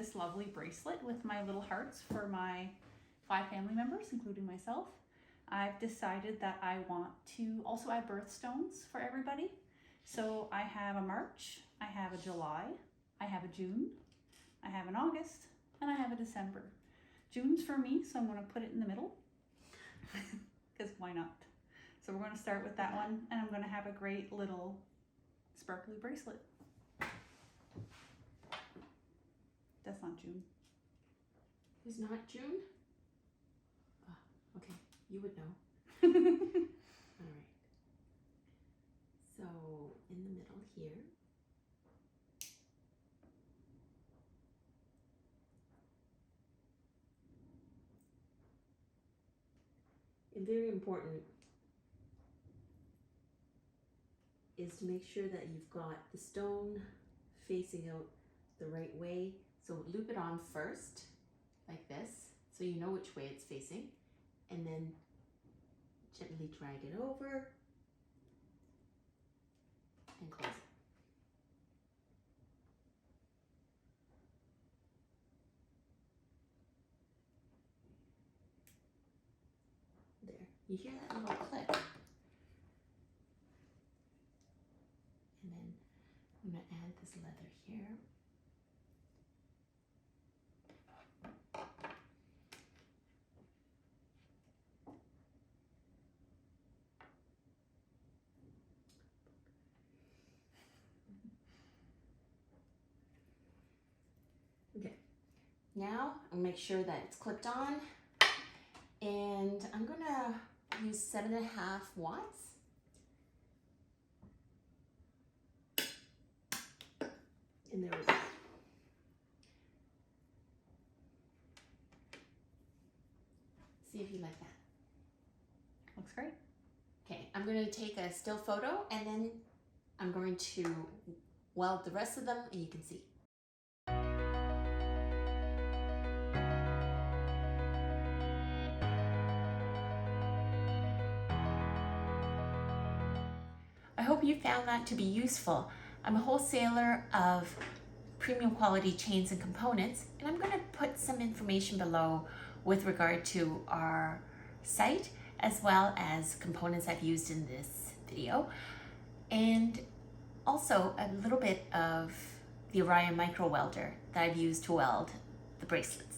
this lovely bracelet with my little hearts for my 5 family members, including myself. I've decided that I want to also add birthstones for everybody. So I have a March, I have a July, I have a June, I have an August, and I have a December. June's for me, so I'm going to put it in the middle, because why not? So we're going to start with that one, and I'm going to have a great little sparkly bracelet. That's not June. It's not June? Oh, okay, you would know. All right. So in the middle here. And very important is to make sure that you've got the stone facing out the right way. So loop it on first, like this, so you know which way it's facing, and then gently drag it over and close it. There, you hear that little click? And then I'm going to add this leather here. Okay, now I'll make sure that it's clipped on, and I'm going to use 7.5 watts. And there we go. See if you like that. Looks great. Okay, I'm going to take a still photo, and then I'm going to weld the rest of them, and you can see. I hope you found that to be useful. I'm a wholesaler of premium quality chains and components, and I'm going to put some information below with regard to our site, as well as components I've used in this video, and also a little bit of the Orion Micro Welder that I've used to weld the bracelets.